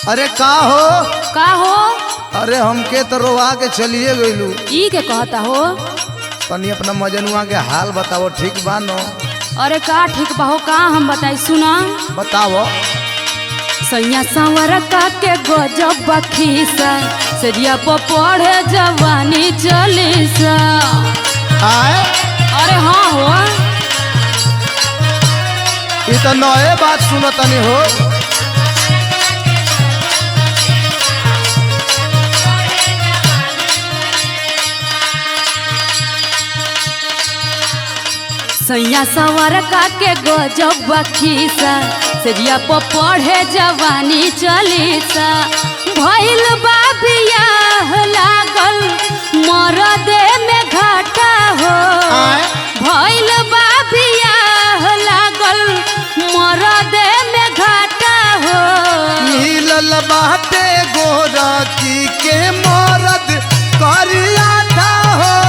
अरे का हो? का हो? अरे हमके तो रोवा के चलिए गइलू। ई के कहता हो? तनी अपना मजनुआ के हाल बताओ, ठीक बा नो? अरे का ठीक बा हो, का हम बताई सुना। बताओ। सैया संवर का के गजब बखीसा सरिया पर पढ़े जवानी चलीसा। आए? अरे हाँ हो, ये तो नए बात सुनो तनी हो। सैया संवर का के गजब बखीसा सरिया पर पढ़े जवानी चलीसा। भइल बा बियाह लागल मरदे में घाटा हो। आए? भइल बा बियाह लागल मरदे में घाटा हो। मिलल बाटे गोरा की के मरद करिया था हो।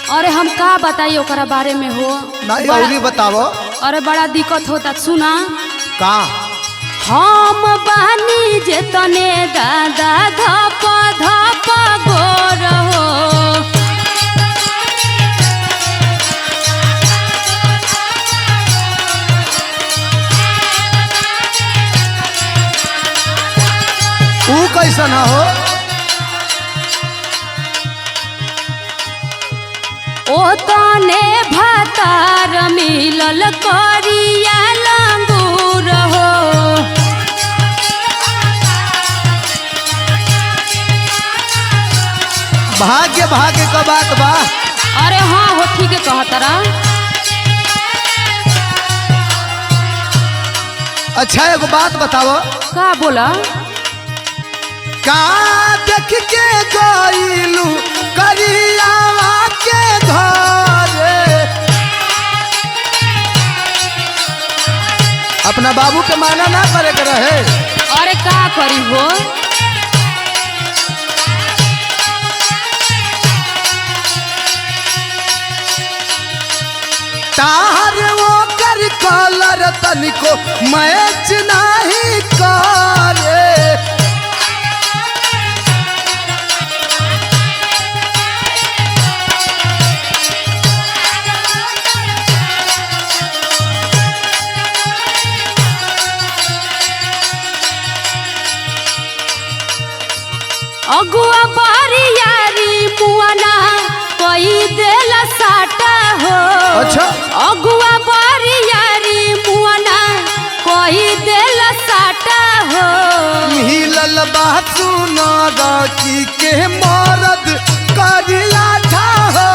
अरे हम का बताई ओकरा बारे में हो। नहीं औरी बताओ। अरे बड़ा दिक्कत होता सुना। का? हम बानी जे तने दादा धप धप गोर हो। ऊ कैसन हो? ओ तने भातार मिलल करिया लंगूर हो। भाग्य भाग्य का बात बा। अरे हाँ हो, ठीक है कहतरा। अच्छा एगो बात बताओ। का बोला? का देख के गइलू करियावा के घरे? अपना बाबू के माना ना करे के रहे। अरे का करी हो? तार वो कर कलर तनिको मैच नहीं करे। अगुआ बारियारी मुआना कोई देल साटा हो। अच्छा। अगुआ बारियारी मुआना कोई देल साटा हो। मिलल बात सुना की के मरद करिया था हो।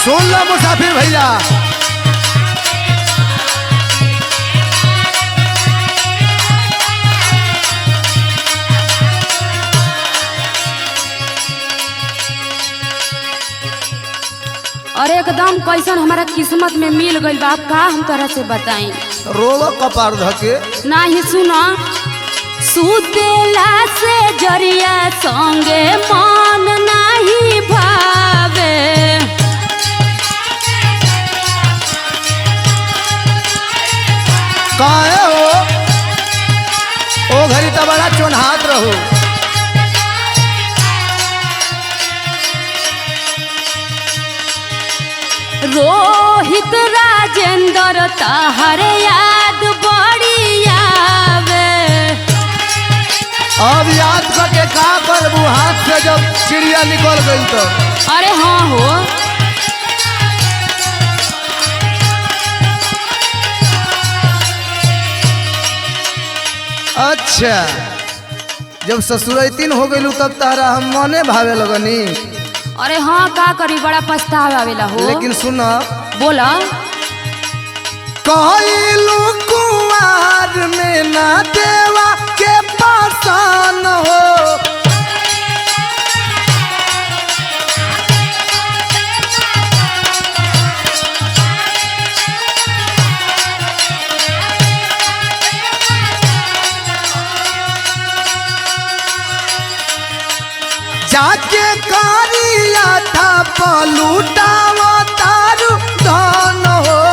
सुन लो मुसाफिर भैया। अरे एकदम कैसन हमारा किस्मत में मिल गइल बा। का हम तरह से बताई? रोवा कपार धके। नाही सुना। सुतेला से जरिया संगे मन नाही भावे। काहे हो? ओ घरी तो बड़ा चोन्हात रहो। रोहित राजेंद्र तहर याद बड़ी आवे। अब याद करके का करबू? हाथ से जब चिड़िया निकल गई तो। अरे हाँ हो। अच्छा जब ससुरैतीन हो गइलू तब तारा हम मने भावे लगनी। अरे हाँ का करी, बड़ा पछतावा आवेला हो। लेकिन सुन, बोला। कहलू कुआर में ना देवा के पासान हो। जाके कारिया था पलूटावा तारू धन हो।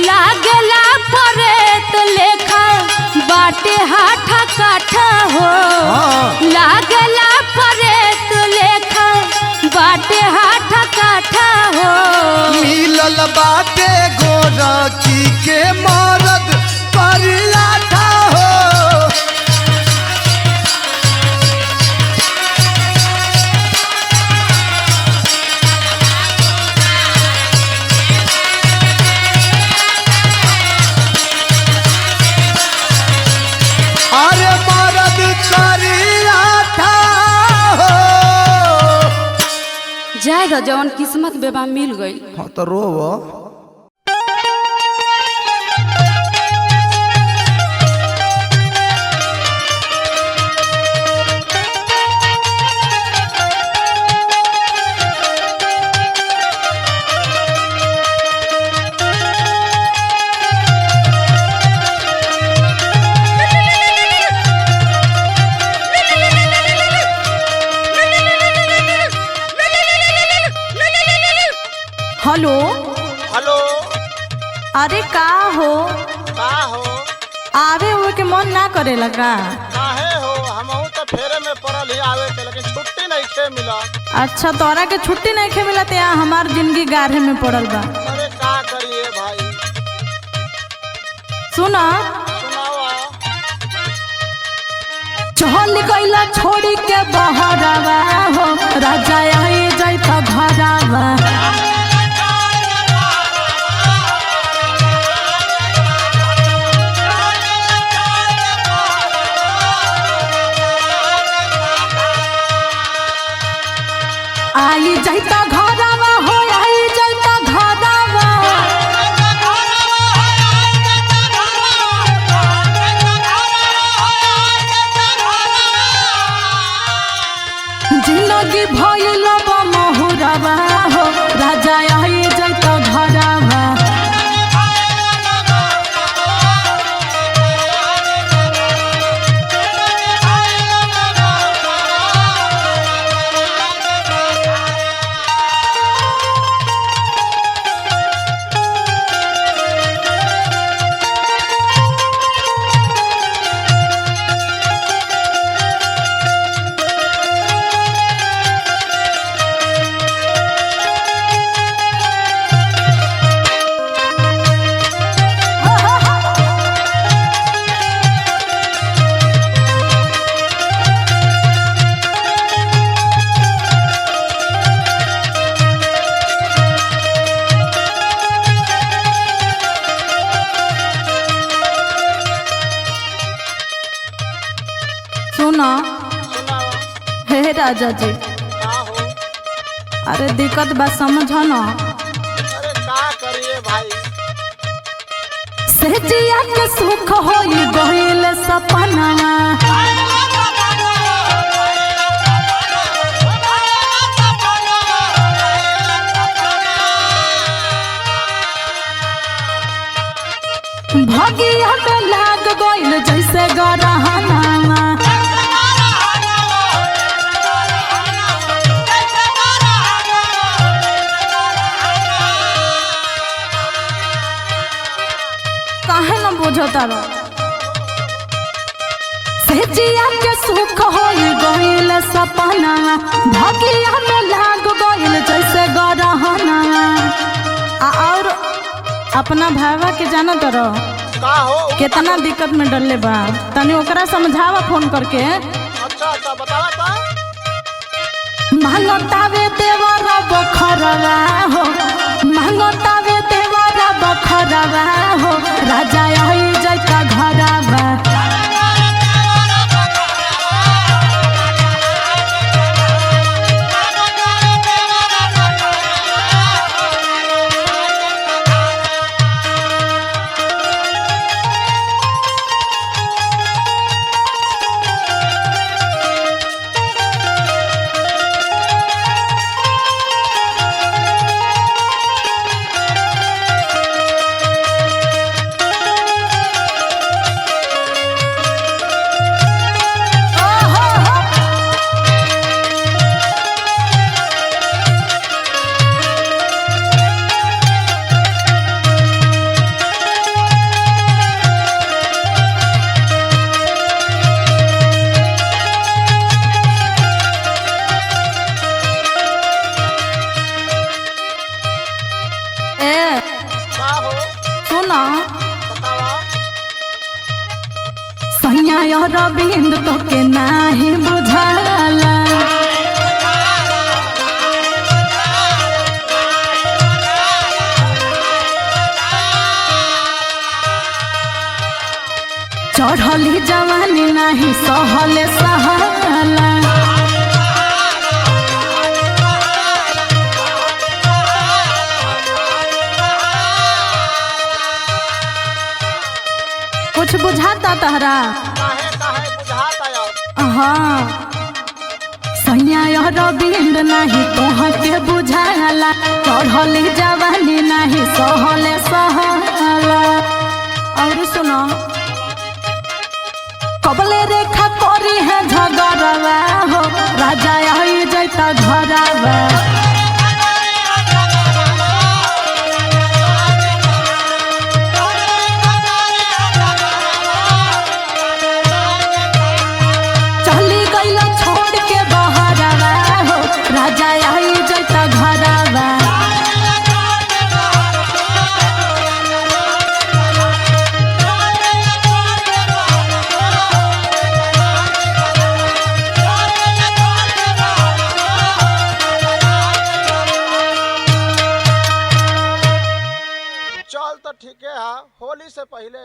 लागला परेत लेखा बाटे हाथा काठा हो। लागला परेत लेखा बाटे हाथा काठा हो। मिलल बाटे गोरखी के मरद करिया था हो। अरे मरद करिया था हो। जाए दो जवन किस्मत बेबा मिल गई। हाँ तो रोवो। Hello hello. अरे का हो आवे हुए के मन ना करे लगा। काहे हो हमहू तो फेरे में पड़ल ही आवे के, लेकिन छुट्टी नहीं खे मिला। अच्छा तोरा के छुट्टी नहीं खे मिलत यहाँ हमार जिंदगी गाढ़े में पड़ल बा। अरे का करिए भाई। सुना सुनावा। चल गईला छोड़ी के बहरावा हो राजा आई जाता घरावा। आई जाता घरावा हो आई जाता घरावा। जिंदगी भइल बा महुरावा हो राजा आई जाता घरावा। सुना सुनावा। हे राजा जी का हो। अरे दिक्कत बा समझ ना। अरे का करिए भाई। सेजिया के सुख होई गइल सपना। भगिया में लाग गइल जैसे गरहना। काहे न बुझता रो। सेजिया के सुख होई गइल सपना। भगिया में लाग गइल जैसे गरहना। और अपना भावा के जानत रहो का हो। कितना दिक्कत में डरले बा। तनी ओकरा समझावा फोन करके। अच्छा अच्छा बतावा ता। मांगतावे देवरा बखरवा हो मांगतावे देवरा बखरवा हो राजा आई जाता घरवा। सैया अरविंद तो के नाही बुझाला चढ़ली जवानी नाही सहले सहाला कुछ बुझाता तहरा काहे काहे बुझाता यार हाँ सैया अरविंद नाही तोह के बुझाला चढ़ली जवानी नाही सहले सहाला और सुनो कबले रेखा करी है झगड़वा हो राजा आई जैता घरवा चली गईला छोड़ के बहरवा हो राजा आई जैता घरवा चल तो ठीक है होली से पहले